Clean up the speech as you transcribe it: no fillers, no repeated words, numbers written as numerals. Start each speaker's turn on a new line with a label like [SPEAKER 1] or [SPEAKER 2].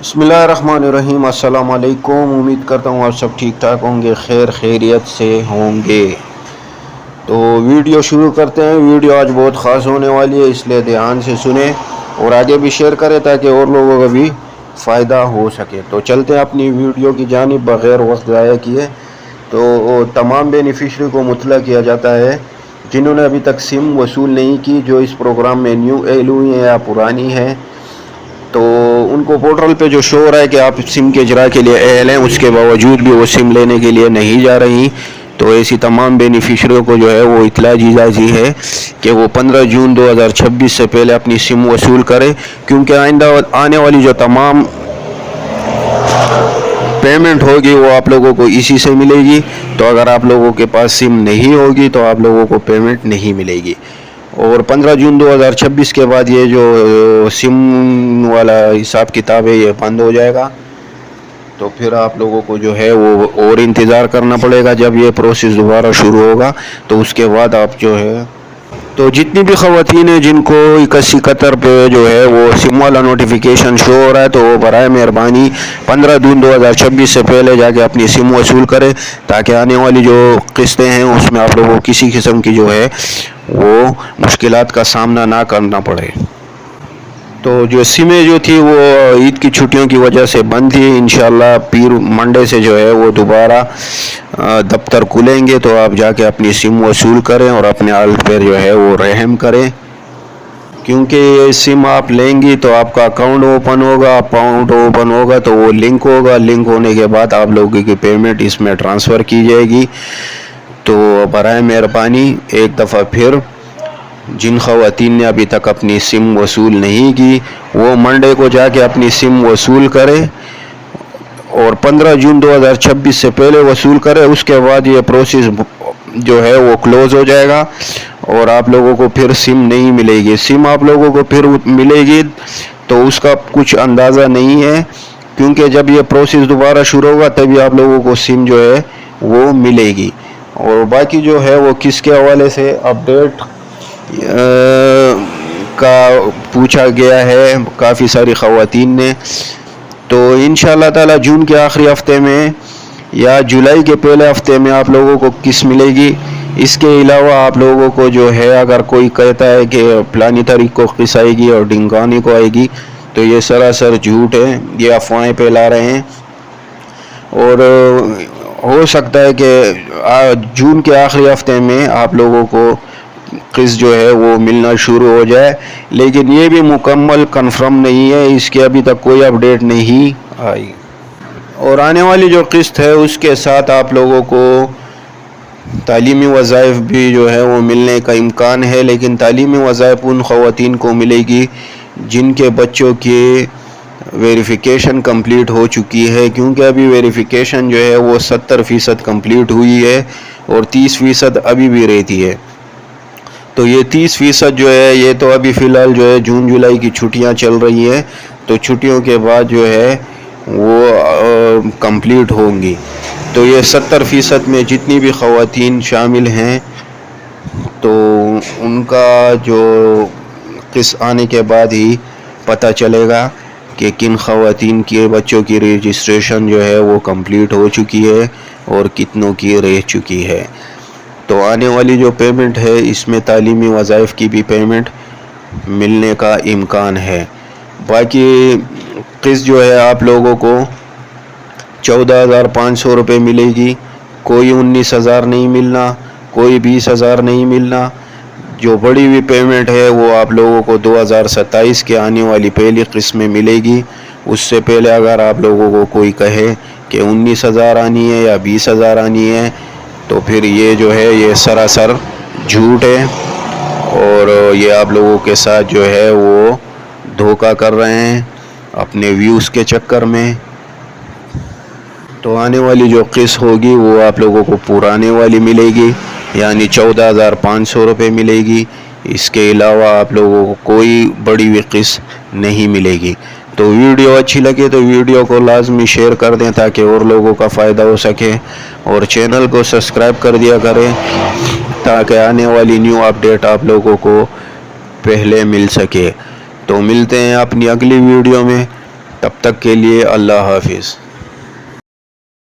[SPEAKER 1] बिस्मिल्लाहिर्रहमानिर्रहीम। अस्सलाम वालेकुम। उम्मीद करता हूँ आप सब ठीक ठाक होंगे, खैरियत से होंगे। तो वीडियो शुरू करते हैं। वीडियो आज बहुत ख़ास होने वाली है, इसलिए ध्यान से सुने और आगे भी शेयर करें ताकि और लोगों को भी फ़ायदा हो सके। तो चलते हैं अपनी वीडियो की जानिब बग़ैर वक्त ज़ाया किए। तो तमाम बेनिफिशरी को मुतला किया जाता है जिन्होंने अभी तक सिम वसूल नहीं की, जो इस प्रोग्राम में न्यू एल हुई है या पुरानी है, तो उनको पोर्टल पे जो शो हो रहा है कि आप सिम के इजरा के लिए अहल हैं, उसके बावजूद भी वो सिम लेने के लिए नहीं जा रही। तो ऐसी तमाम बेनिफिशरियों को जो है वो इतला दी जाती है कि वो 15 जून 2026 से पहले अपनी सिम वसूल करें, क्योंकि आइंदा आने वाली जो तमाम पेमेंट होगी वो आप लोगों को इसी से मिलेगी। तो अगर आप लोगों के पास सिम नहीं होगी तो आप लोगों को पेमेंट नहीं मिलेगी। और 15 जून 2026 के बाद ये जो सिम वाला हिसाब किताब है ये बंद हो जाएगा। तो फिर आप लोगों को जो है वो और इंतज़ार करना पड़ेगा जब ये प्रोसेस दोबारा शुरू होगा। तो उसके बाद आप जो है, तो जितनी भी ख़वातीन हैं जिनको 81 कतर पे जो है वो सिम वाला नोटिफिकेशन शो हो रहा है, तो वो बराए मेहरबानी 15 जून 2026 से पहले जाके अपनी सिम वसूल करें, ताकि आने वाली जो किस्तें हैं उसमें आप लोगों को किसी किस्म की जो है वो मुश्किलात का सामना ना करना पड़े। तो जो सिमें जो थी वो ईद की छुट्टियों की वजह से बंद थी। इंशाल्लाह पीर मंडे से जो है वो दोबारा दफ्तर खुलेंगे, तो आप जाके अपनी सिम वसूल करें और अपने हालत पर जो है वो रहम करें, क्योंकि ये सिम आप लेंगी तो आपका अकाउंट ओपन होगा तो वो लिंक होगा। लिंक होने के बाद आप लोगों की पेमेंट इसमें ट्रांसफ़र की जाएगी। तो बराए मेहरबानी एक दफ़ा फिर जिन ख़वातीन ने अभी तक अपनी सिम वसूल नहीं की वो मंडे को जाके अपनी सिम वसूल करें और 15 जून 2026 से पहले वसूल करें। उसके बाद ये प्रोसेस जो है वो क्लोज़ हो जाएगा और आप लोगों को फिर सिम नहीं मिलेगी। सिम आप लोगों को फिर मिलेगी तो उसका कुछ अंदाज़ा नहीं है, क्योंकि जब ये प्रोसेस दोबारा शुरू होगा तभी आप लोगों को सिम जो है वो मिलेगी। और बाकी जो है वो किसके हवाले से अपडेट का पूछा गया है काफ़ी सारी ख़वातीन ने। तो इंशाअल्लाह ताला जून के आखिरी हफ्ते में या जुलाई के पहले हफ्ते में आप लोगों को किस्त मिलेगी। इसके अलावा आप लोगों को जो है अगर कोई कहता है कि फलानी तारीख को किस्त आएगी और ढिंगानी को आएगी, तो ये सरासर झूठ है, ये अफवाहें फैला रहे हैं। और हो सकता है कि जून के आखिरी हफ्ते में आप लोगों को किस्त जो है वो मिलना शुरू हो जाए, लेकिन ये भी मुकम्मल कंफर्म नहीं है, इसके अभी तक कोई अपडेट नहीं आई। और आने वाली जो किस्त है उसके साथ आप लोगों को तालीमी वज़ाइफ भी जो है वो मिलने का इम्कान है, लेकिन तालीमी वज़ाइफ उन ख़वातीन को मिलेगी जिनके बच्चों की वेरिफ़िकेशन कंप्लीट हो चुकी है, क्योंकि अभी वेरिफ़िकेशन जो है वो 70% कंप्लीट हुई है और 30% अभी भी रहती है। तो ये 30% जो है ये तो अभी फ़िलहाल जो है जून जुलाई की छुट्टियां चल रही है, तो छुट्टियों के बाद जो है वो कंप्लीट होंगी। तो ये 70% में जितनी भी ख़वातीन शामिल हैं तो उनका जो किस्त आने के बाद ही पता चलेगा कि किन ख़वातीन के बच्चों की रजिस्ट्रेशन जो है वो कंप्लीट हो चुकी है और कितनों की रह चुकी है। तो आने वाली जो पेमेंट है इसमें तालीमी वज़ाइफ की भी पेमेंट मिलने का इम्कान है। बाकी किस्त जो है आप लोगों को 14,500 रुपये मिलेगी, कोई 19,000 नहीं मिलना, कोई 20,000 नहीं मिलना। जो बड़ी हुई पेमेंट है वो आप लोगों को 2027 के आने वाली पहली किस्त में मिलेगी। उससे पहले अगर आप लोगों को कोई कहे कि 19,000 आनी है या 20,000 आनी है, तो फिर ये जो है ये सरासर झूठ है और ये आप लोगों के साथ जो है वो धोखा कर रहे हैं अपने व्यूज़ के चक्कर में। तो आने वाली जो किस्त होगी वो आप लोगों को पुराने वाली मिलेगी, यानी 14,500 रुपये मिलेगी। इसके अलावा आप लोगों को कोई बड़ी हुई किस्त नहीं मिलेगी। तो वीडियो अच्छी लगे तो वीडियो को लाजमी शेयर कर दें ताकि और लोगों का फ़ायदा हो सके, और चैनल को सब्सक्राइब कर दिया करें ताकि आने वाली न्यू अपडेट आप लोगों को पहले मिल सके। तो मिलते हैं अपनी अगली वीडियो में, تب تک کے لیے اللہ حافظ.